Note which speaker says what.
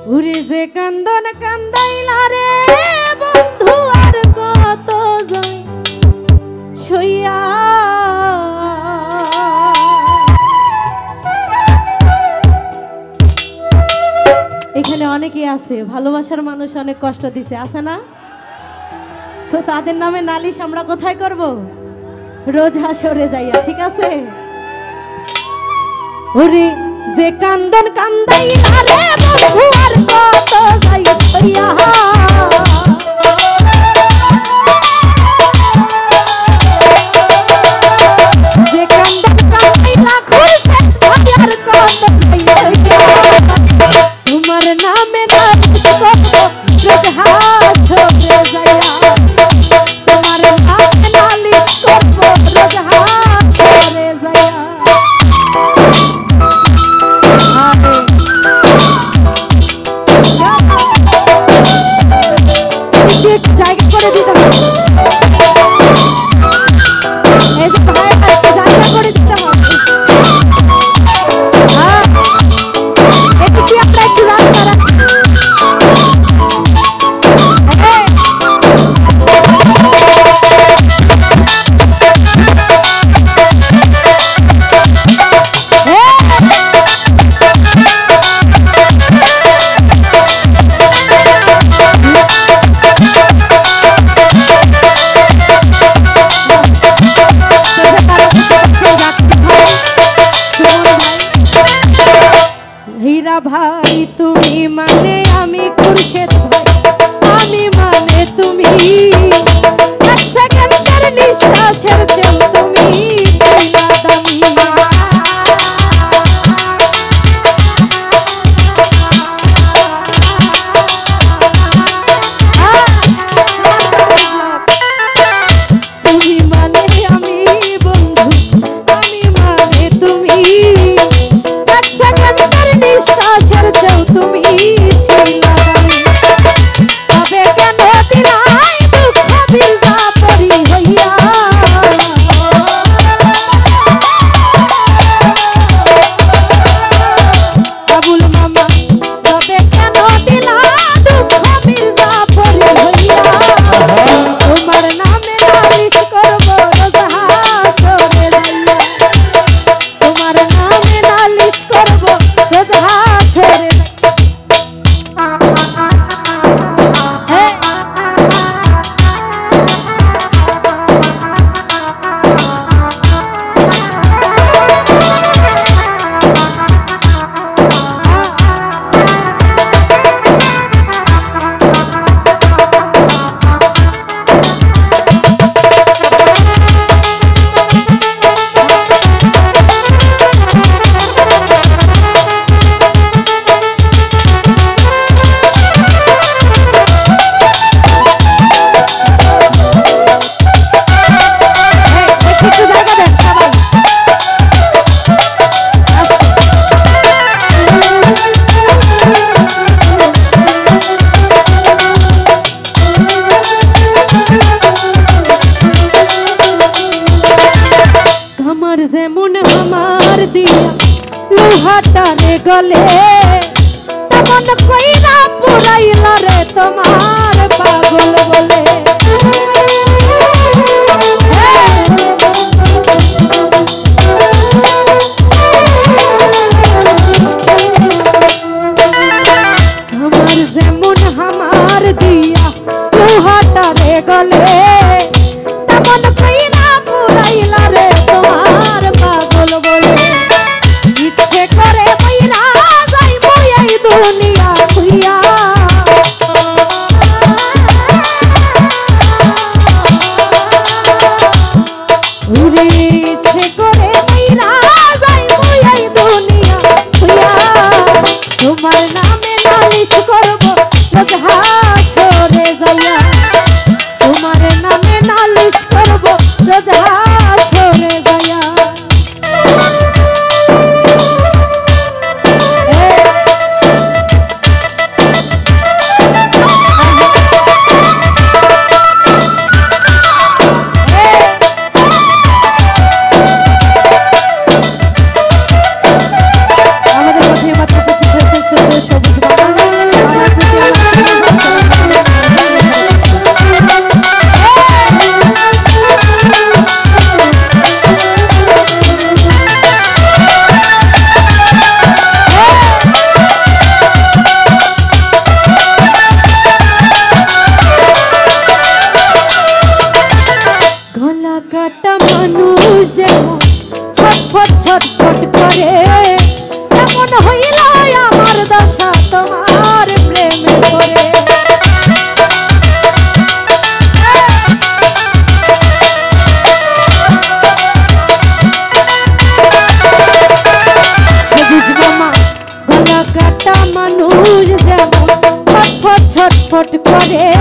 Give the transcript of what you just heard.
Speaker 1: উড়ে যে কান্দন কান্দাইলা রে বন্ধু আর কত যায় সইয়া এখানে অনেকেই আছে ভালোবাসার মানুষ অনেক কষ্ট দিছে আছে না তো তাদের নামে নালিশ আমরা কোথায় করব রোজ হাসরে যাইয়া ঠিক আছে ওরে যে কান্দন কান্দাইলা রে বন্ধু আর কত যাই সইয়া যে কান্দন কান্দাইলা খুশি ভাই আর কত যাই সইয়া তোমার নামে নালিশ করব রোজ হাসরে যাইয়া তোমার নামে নালিশ করব রোজ হাসরে যাইয়া জায়গা করে দিতে হবে এই যে ভাই একটা জায়গা করে দিতে হবে হ্যাঁ একটু কি আমরা একটু রাস্তা রাখি ভাই তুমি মানে আমি খুরশেদ ভাই আমি মানে তুমি এক সেকেন্ডের নিঃশ্বাসের চেন তুমি ছিলা দামি তুমি মানে আমি বন্ধু আমি মানে তুমি এক সেকেন্ডের নিঃশ্বাসের চেয়েও তুমি ছিলা তবে কেন দিলাই দুঃখ বিজা পরি হইয়া বাবুল মামা তবে কেন দিলা দুঃখ বিজা পরি হইয়া তোমার নামে নালিশ করব রোজ হাসরে যাইয়া তোমার নামে নালিশ করব রোজ হাসরে আমার যেমন আমার দিয়া লোহাটারে গলে তেমন কইরা পুরাইলা রে তোমার পাগল বলে আমার যেমন আমার দিয়া লোহাটারে গলে তেমন কইরা পুরাইলা রে তোমার পাগল বলে ইচ্ছে করে মইরা যাইবো এই দুনিয়া খুইয়া উরে ইচ্ছে করে মইরা যাইবো এই দুনিয়া খুইয়া তোমার নামে নালিশ করব রোজ হাসরে যাইয়া তোমার নামে নালিশ করব রোজ হাসরে যাইয়া আমাদের মধ্যে মাত্র উপস্থিত হয়েছে সবুজ বাংলা ছটফট করে